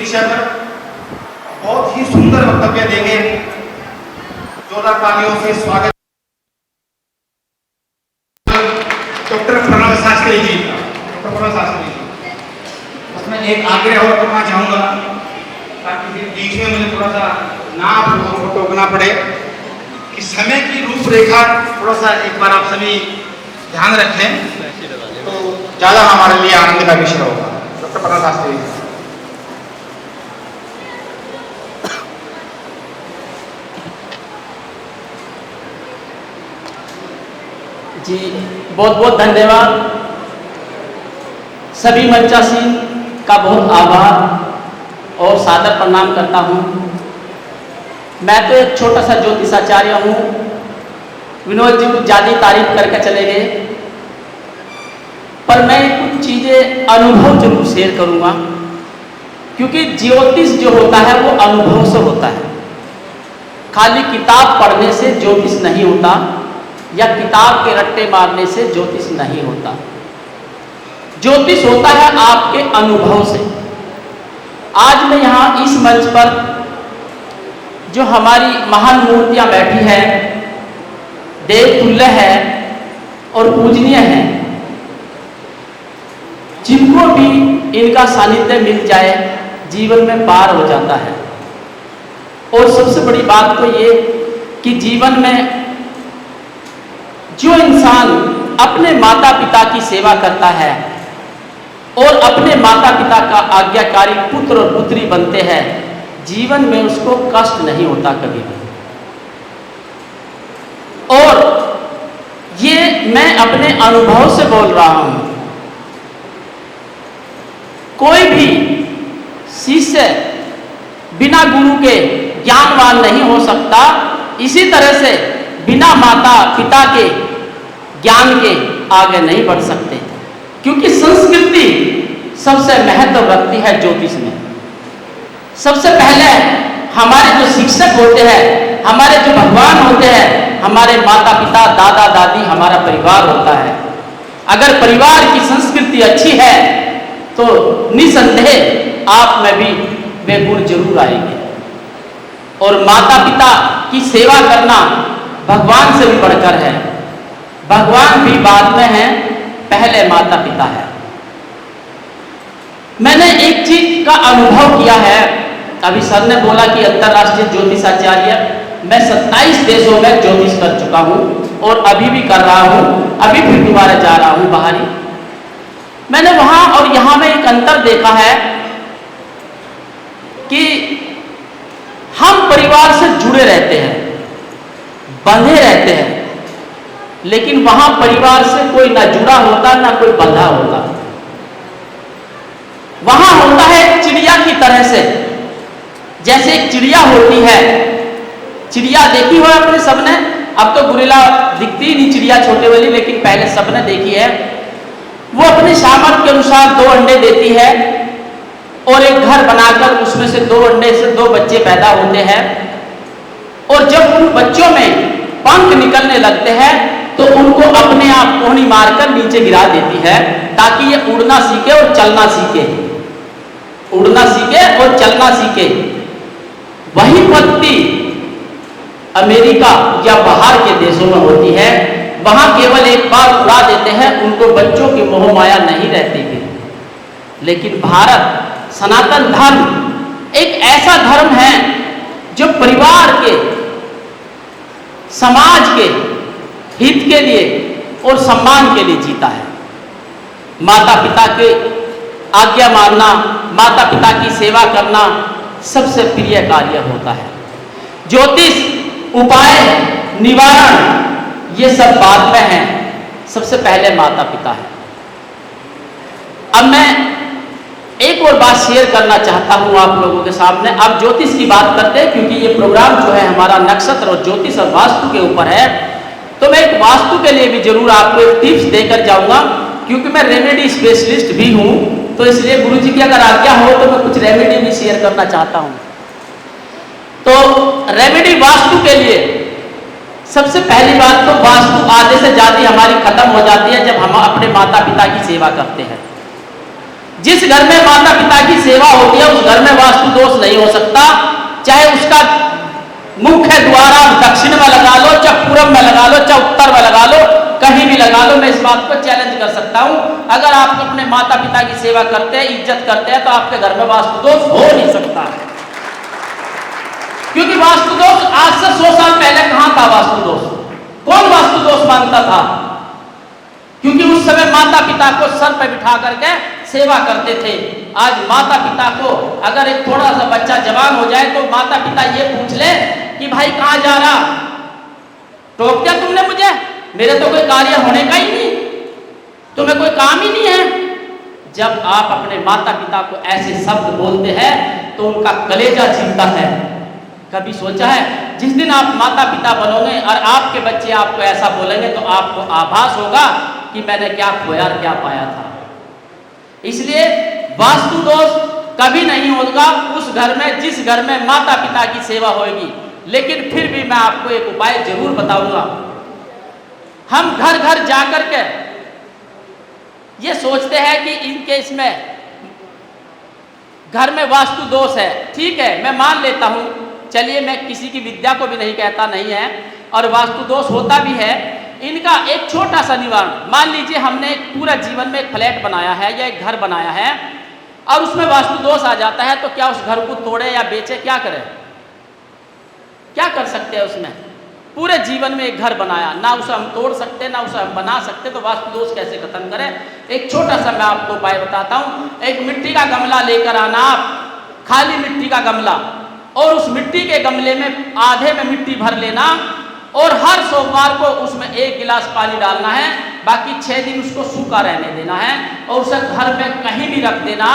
विषय पर बहुत ही सुंदर वक्तव्य देंगे। जोरदार तालियों से स्वागत डॉक्टर प्रणव शास्त्री जी का। डॉक्टर प्रणव शास्त्री जी, उसमें एक आग्रह और करना चाहूंगा ताकि फिर बीच में मुझे थोड़ा सा ना टोकना पड़े कि समय की रूपरेखा थोड़ा सा एक बार आप सभी ध्यान रखें तो ज्यादा हमारे लिए आनंद का विषय होगा। डॉक्टर प्रणव शास्त्री जी, बहुत बहुत धन्यवाद। सभी मंचासीन का बहुत आभार और सादर प्रणाम करता हूँ। मैं तो एक छोटा सा ज्योतिषाचार्य हूँ। विनोद जी कुछ ज़्यादा तारीफ करके चले गए, पर मैं कुछ चीज़ें अनुभव जरूर शेयर करूँगा, क्योंकि ज्योतिष जो होता है वो अनुभव से होता है। खाली किताब पढ़ने से ज्योतिष नहीं होता या किताब के रट्टे मारने से ज्योतिष नहीं होता। ज्योतिष होता है आपके अनुभव से। आज मैं यहाँ इस मंच पर जो हमारी महान मूर्तियाँ बैठी हैं, देवतुल्य है और पूजनीय है, जिनको भी इनका सानिध्य मिल जाए जीवन में पार हो जाता है। और सबसे बड़ी बात तो ये कि जीवन में जो इंसान अपने माता पिता की सेवा करता है और अपने माता पिता का आज्ञाकारी पुत्र और पुत्री बनते हैं, जीवन में उसको कष्ट नहीं होता कभी भी। और ये मैं अपने अनुभव से बोल रहा हूं। कोई भी शिष्य बिना गुरु के ज्ञानवान नहीं हो सकता। इसी तरह से बिना माता पिता के ज्ञान के आगे नहीं बढ़ सकते, क्योंकि संस्कृति सबसे महत्व रखती है ज्योतिष में। सबसे पहले हमारे जो शिक्षक होते हैं, हमारे जो भगवान होते हैं, हमारे माता पिता दादा दादी, हमारा परिवार होता है। अगर परिवार की संस्कृति अच्छी है तो निसंदेह आप में भी वे गुण जरूर आएंगे। और माता पिता की सेवा करना भगवान से भी बढ़कर है। भगवान भी बाद में है, पहले माता पिता है। मैंने एक चीज का अनुभव किया है। अभी सर ने बोला कि अंतरराष्ट्रीय ज्योतिषाचार्य, मैं 27 देशों में ज्योतिष कर चुका हूं और अभी भी कर रहा हूं, अभी फिर दोबारा जा रहा हूं बाहरी। मैंने वहां और यहां में एक अंतर देखा है कि हम परिवार से जुड़े रहते हैं, बंधे रहते हैं, लेकिन वहां परिवार से कोई ना जुड़ा होता ना कोई बंधा होता। वहां होता है चिड़िया की तरह से। जैसे एक चिड़िया होती है, चिड़िया देखी हो आपने सबने। अब तो गुरिल्ला दिखती ही नहीं चिड़िया छोटे वाली, लेकिन पहले सबने देखी है। वो अपने सामर्थ्य के अनुसार 2 अंडे देती है और एक घर बनाकर उसमें से 2 अंडे से 2 बच्चे पैदा होते हैं। और जब उन बच्चों में पंख निकलने लगते हैं तो उनको अपने आप कोहनी मारकर नीचे गिरा देती है, ताकि ये उड़ना सीखे और चलना सीखे, उड़ना सीखे और चलना सीखे। वही पत्ती अमेरिका या बाहर के देशों में होती है। वहां केवल एक बार उड़ा देते हैं, उनको बच्चों की मोह माया नहीं रहती थी। लेकिन भारत सनातन धर्म एक ऐसा धर्म है जो परिवार के, समाज के हित के लिए और सम्मान के लिए जीता है। माता पिता के आज्ञा मानना, माता पिता की सेवा करना सबसे प्रिय कार्य होता है। ज्योतिष, उपाय, निवारण ये सब बाद में है, सबसे पहले माता पिता है। अब मैं एक और बात शेयर करना चाहता हूं आप लोगों के सामने। अब ज्योतिष की बात करते हैं, क्योंकि ये प्रोग्राम जो है हमारा नक्षत्र और ज्योतिष और वास्तु के ऊपर है। तो मैं एक वास्तु के लिए भी जरूर आपको एक टिप्स देकर जाऊंगा, क्योंकि मैं रेमेडी स्पेशलिस्ट भी हूं। तो इसलिए गुरुजी की अगर आज्ञा हो तो मैं कुछ रेमेडी भी शेयर करना चाहता हूं। तो रेमेडी वास्तु के लिए सबसे पहली बात तो वास्तु आधे से ज्यादा हमारी खत्म हो जाती है जब हम अपने माता पिता की सेवा करते हैं। जिस घर में माता पिता की सेवा होती है उस घर में वास्तु दोष नहीं हो सकता। चाहे उसका मुख्य द्वार आप दक्षिण में लगा लो, चाहे पूरब में लगा लो, चाहे उत्तर में लगा लो, कहीं भी लगा लो, मैं इस बात को चैलेंज कर सकता हूं। अगर आप अपने माता पिता की सेवा करते हैं, इज्जत करते हैं, तो आपके घर में वास्तु दोष हो नहीं सकता। क्योंकि वास्तु दोष आज से 100 साल पहले कहां था वास्तु दोष? कौन वास्तु दोष मानता था? क्योंकि उस समय माता पिता को सर पे बिठा करके सेवा करते थे। आज माता पिता को अगर एक थोड़ा सा बच्चा जवान हो जाए तो माता पिता ये पूछ ले कि भाई कहां जा रहा? टोक दिया तुमने मुझे, मेरे तो कोई कार्य होने का ही नहीं, तुम्हें कोई काम ही नहीं है। जब आप अपने माता पिता को ऐसे शब्द बोलते हैं तो उनका कलेजा छिलता है। कभी सोचा है जिस दिन आप माता पिता बनोगे और आपके बच्चे आपको ऐसा बोलेंगे तो आपको आभास होगा कि मैंने क्या खोया और क्या पाया था। इसलिए वास्तु दोष कभी नहीं होगा उस घर में जिस घर में माता पिता की सेवा होगी। लेकिन फिर भी मैं आपको एक उपाय जरूर बताऊंगा। हम घर घर जाकर के ये सोचते हैं कि इनके इसमें घर में वास्तु दोष है। ठीक है, मैं मान लेता हूं, चलिए मैं किसी की विद्या को भी नहीं कहता नहीं है और वास्तु दोष होता भी है। इनका एक छोटा सा निवारण, मान लीजिए हमने पूरा जीवन में एक फ्लैट बनाया है या एक घर बनाया है और उसमें वास्तु दोष आ जाता है, तो क्या उस घर को तोड़े या बेचे, क्या करें? क्या कर सकते हैं उसमें? पूरे जीवन में एक घर बनाया, ना उसे हम तोड़ सकते ना उसे हम बना सकते, तो वास्तु दोष कैसे खत्म करें? एक छोटा सा मैं आपको उपाय बताता हूं। एक मिट्टी का गमला लेकर आना, आप खाली मिट्टी का गमला, और उस मिट्टी के गमले में आधे में मिट्टी भर लेना और हर सोमवार को उसमें 1 गिलास पानी डालना है, बाकी 6 दिन उसको सूखा रहने देना है और उसे घर में कहीं भी रख देना।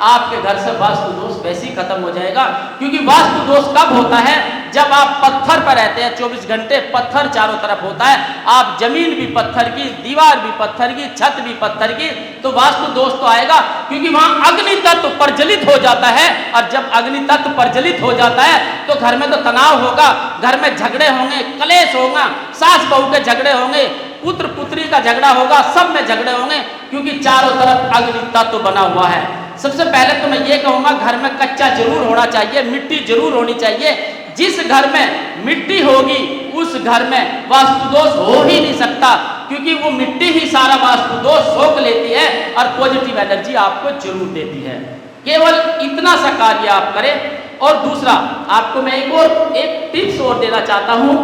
आपके घर से वास्तु दोष वैसे ही खत्म हो जाएगा। क्योंकि वास्तु दोष कब होता है? जब आप पत्थर पर रहते हैं, 24 घंटे पत्थर चारों तरफ होता है, आप जमीन भी पत्थर की, दीवार भी पत्थर की, छत भी पत्थर की, तो वास्तु दोष तो आएगा। क्योंकि वहां अग्नि तत्व प्रज्वलित हो जाता है और जब अग्नि तत्व प्रज्वलित हो जाता है तो घर में तो तनाव होगा, घर में झगड़े होंगे, कलेश होगा, सास बहू के झगड़े होंगे, पुत्र पुत्री का झगड़ा होगा, सब में झगड़े होंगे, क्योंकि चारों तरफ अग्नि तत्व बना हुआ है। सबसे पहले तो मैं ये कहूंगा, घर में कच्चा जरूर होना चाहिए, मिट्टी जरूर होनी चाहिए। जिस घर में मिट्टी होगी उस घर में वास्तु दोष हो ही नहीं सकता, क्योंकि वो मिट्टी ही सारा वास्तु दोष सोख लेती है और पॉजिटिव एनर्जी आपको जरूर देती है। केवल इतना सा कार्य आप करें। और दूसरा, आपको मैं एक टिप्स और देना चाहता हूं।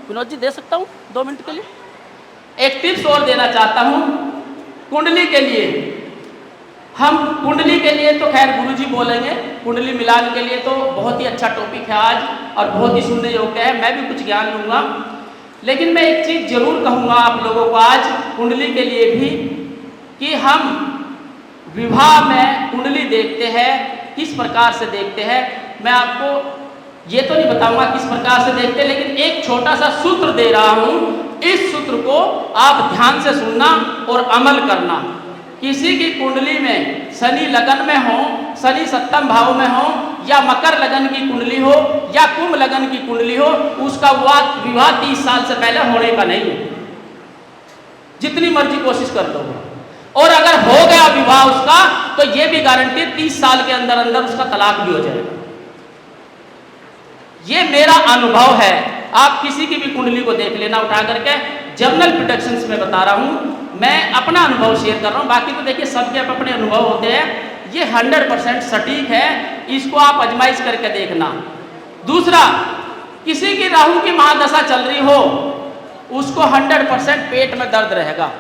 विनोद जी, दे सकता हूं 2 मिनट के लिए? एक टिप्स और देना चाहता हूं कुंडली के लिए। हम कुंडली के लिए तो खैर गुरुजी बोलेंगे, कुंडली मिलान के लिए तो बहुत ही अच्छा टॉपिक है आज और बहुत ही सुनने योग्य है, मैं भी कुछ ज्ञान लूँगा। लेकिन मैं एक चीज़ जरूर कहूँगा आप लोगों को आज कुंडली के लिए भी, कि हम विवाह में कुंडली देखते हैं, किस प्रकार से देखते हैं। मैं आपको ये तो नहीं बताऊंगा किस प्रकार से देखते हैं, लेकिन एक छोटा सा सूत्र दे रहा हूँ। इस सूत्र को आप ध्यान से सुनना और अमल करना। किसी की कुंडली में शनि लगन में हो, शनि 7वें भाव में हो, या मकर लगन की कुंडली हो या कुंभ लगन की कुंडली हो, उसका विवाह 30 साल से पहले होने का नहीं है, जितनी मर्जी कोशिश कर लो। और अगर हो गया विवाह उसका, तो ये भी गारंटी 30 साल के अंदर अंदर उसका तलाक भी हो जाएगा। ये मेरा अनुभव है। आप किसी की भी कुंडली को देख लेना उठा करके, जर्नल प्रोडक्शंस में बता रहा हूँ, मैं अपना अनुभव शेयर कर रहा हूँ। बाकी तो देखिए सबके अपने अनुभव होते हैं। ये 100% सटीक है, इसको आप आजमाइश करके देखना। दूसरा, किसी की राहु की महादशा चल रही हो, उसको 100% पेट में दर्द रहेगा।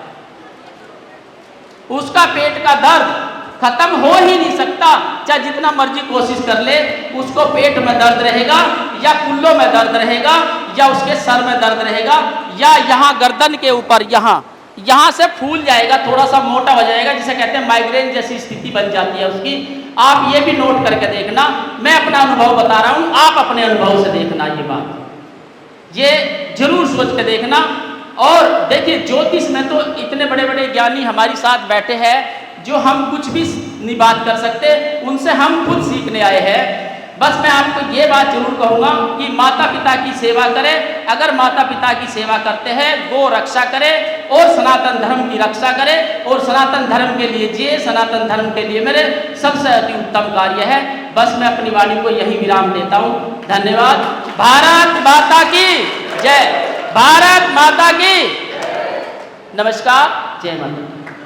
उसका पेट का दर्द खत्म हो ही नहीं सकता, चाहे जितना मर्जी कोशिश कर ले, उसको पेट में दर्द रहेगा या कुल्लों में दर्द रहेगा या उसके सर में दर्द रहेगा या यहाँ गर्दन के ऊपर यहाँ से फूल जाएगा, थोड़ा सा मोटा हो जाएगा, जिसे कहते हैं माइग्रेन जैसी स्थिति बन जाती है उसकी। आप ये भी नोट करके देखना। मैं अपना अनुभव बता रहा हूँ, आप अपने अनुभव से देखना। ये बात ये जरूर सोच के देखना। और देखिए ज्योतिष में तो इतने बड़े बड़े ज्ञानी हमारे साथ बैठे हैं जो हम कुछ भी नहीं बात कर सकते, उनसे हम खुद सीखने आए हैं। बस मैं आपको ये बात जरूर कहूँगा कि माता पिता की सेवा करें। अगर माता पिता की सेवा करते हैं, गो रक्षा करें और सनातन धर्म की रक्षा करें और सनातन धर्म के लिए जिए। सनातन धर्म के लिए मेरे सबसे अति उत्तम कार्य है। बस मैं अपनी वाणी को यही विराम देता हूँ। धन्यवाद। भारत माता की जय। भारत माता की नमस्कार। जय माता।